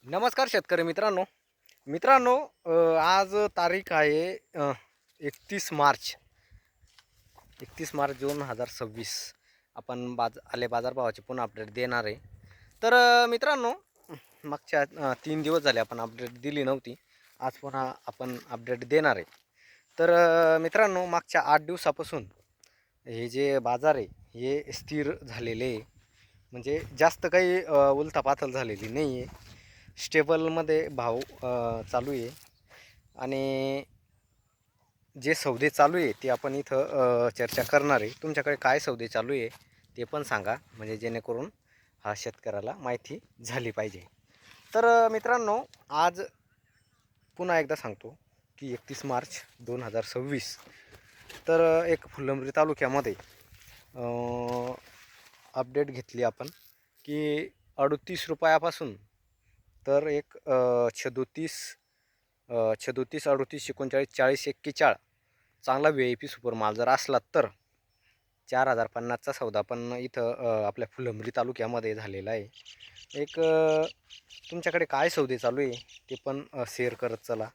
नमस्कार शेतकरी मित्रांनो, आज तारीख आहे 31 मार्च 2026. आपण बाजारभावाचे पुन्हा अपडेट देणार आहे. तर मित्रांनो, मागच्या 3 दिवस झाले आपण अपडेट दिली नव्हती. आज पुन्हा आपण अपडेट देणार आहे. तर मित्रांनो, मागच्या 8 दिवसापासून हे जे बाजार आहे हे स्थिर झालेले आहे. म्हणजे जास्त काही उलथापाथल झालेली नाही आहे. स्टेबलमध्ये भाव चालू आहे. आणि जे सौदे चालू आहे ते आपण इथं चर्चा करणार आहे. तुमच्याकडे काय सौदे चालू आहे ते पण सांगा, म्हणजे जेणेकरून हा शेतकऱ्याला माहिती झाली पाहिजे. तर मित्रांनो, आज पुन्हा एकदा सांगतो की 31 मार्च 2026. तर एक फुलंब्री तालुक्यामध्ये अपडेट घेतली आपण की 38 रुपयापासून तर एक 37, 38, 39, 40, 41 चांगला VIP सुपर माल जर असला तर 4050चा सौदा पण इथं आपल्या फुलंब्री तालुक्यामध्ये झालेला आहे. एक तुमच्याकडे काय सौदे चालू आहे ते पण शेअर करत चला,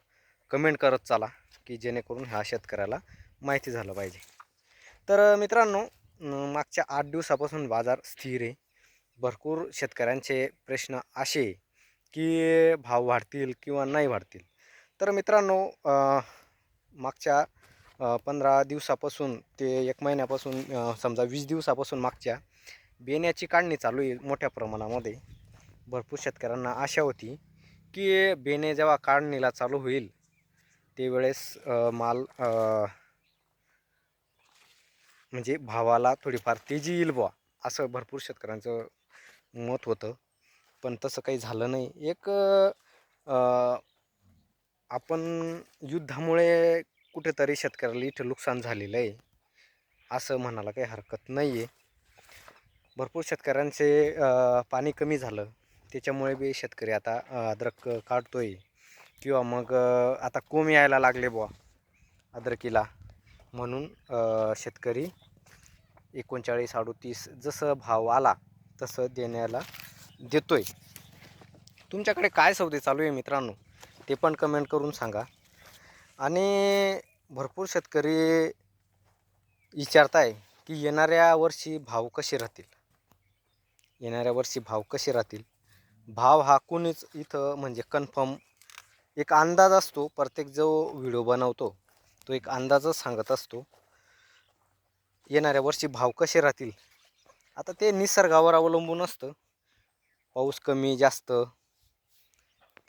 कमेंट करत चला, की जेणेकरून ह्या शेतकऱ्याला माहिती झालं पाहिजे. तर मित्रांनो, मागच्या 8 दिवसापासून बाजार स्थिर आहे. भरपूर शेतकऱ्यांचे प्रश्न असे की भाव वाढतील किंवा नाही वाढतील. तर मित्रांनो, मागच्या 15 दिवसापासून ते 1 महिन्यापासून, समजा 20 दिवसापासून मागच्या बेण्याची काढणी चालू आहे मोठ्या प्रमाणामध्ये. भरपूर शेतकऱ्यांना आशा होती की बेणे जेव्हा काढणीला चालू होईल त्यावेळेस माल म्हणजे भावाला थोडीफार तेजी येईल बुवा, असं भरपूर शेतकऱ्यांचं मत होतं. पण तसं काही झालं नाही. एक आपण युद्धामुळे कुठेतरी शेतकऱ्याला इथं नुकसान झालेलं आहे असं म्हणायला काही हरकत नाही आहे. भरपूर शेतकऱ्यांचे पाणी कमी झालं, त्याच्यामुळे बी शेतकरी आता अद्रक काढतोय. किंवा मग आता कोंब यायला लागले बुवा अद्रकीला, म्हणून शेतकरी 39, 38 जसं भाव आला तसं देण्याला देतोय. तुमच्याकडे काय सौदे चालू आहे मित्रांनो ते पण कमेंट करून सांगा. आणि भरपूर शेतकरी विचारताय की येणाऱ्या वर्षी भाव कसे राहतील, येणाऱ्या वर्षी भाव कसे राहतील. भाव हा कोणीच इथं म्हणजे कन्फर्म एक अंदाज असतो. प्रत्येक जो व्हिडिओ बनवतो तो एक अंदाजच सांगत असतो येणाऱ्या वर्षी भाव कसे राहतील. आता ते निसर्गावर अवलंबून असतं. पाऊस कमी जास्त,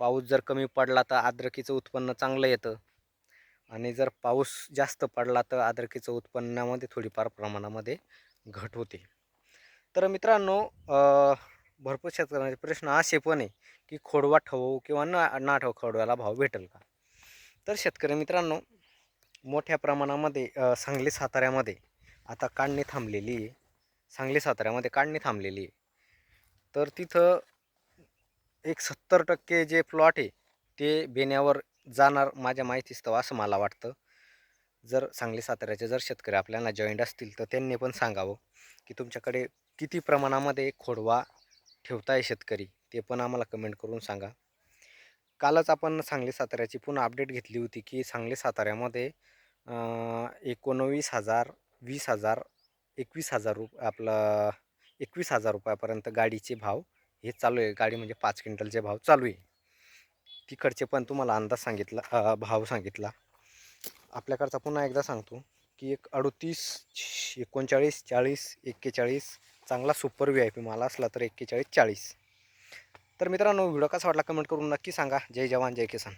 पाऊस जर कमी पडला तर अद्रकीचं उत्पन्न चांगलं येतं, आणि जर पाऊस जास्त पडला तर अद्रकीचं उत्पन्नामध्ये थोडीफार प्रमाणामध्ये घट होते. तर मित्रांनो, भरपूर शेतकऱ्यांचे प्रश्न असे पण आहे की खोडवा ठेवू किंवा ना ठेवू, खोडव्याला भाव भेटेल का. तर शेतकरी मित्रांनो, मोठ्या प्रमाणामध्ये सांगली साताऱ्यामध्ये आता काढणी थांबलेली आहे. सांगली साताऱ्यामध्ये काढणी थांबलेली आहे. तर तिथं एक 70% जे प्लॉट आहे ते बेण्यावर जाणार माझ्या माहितीस्तव, असं मला वाटतं. जर सांगली साताऱ्याचे जर शेतकरी आपल्याला जॉईंट असतील तर त्यांनी पण सांगावं की तुमच्याकडे किती प्रमाणामध्ये खोडवा ठेवताय शेतकरी, ते पण आम्हाला कमेंट करून सांगा. कालच आपण सांगली साताऱ्याची पुन्हा अपडेट घेतली होती की सांगली साताऱ्यामध्ये 19,000, 20,000, 21,000 रुपये, आपलं 21,000 रुपयापर्यंत गाडीचे भाव हे चालू आहे. गाडी म्हणजे 5 क्विंटलचे भाव चालू आहे. तिकडचे पण तुम्हाला अंदाज सांगितला, भाव सांगितला. आपल्याकडचा पुन्हा एकदा सांगतो की एक 38, 39, 40, 41 चांगला सुपर VIP माल असला तर 41, 40. तर मित्रांनो, व्हिडिओ कसा वाटला कमेंट करून नक्की सांगा. जय जवान जय किसान.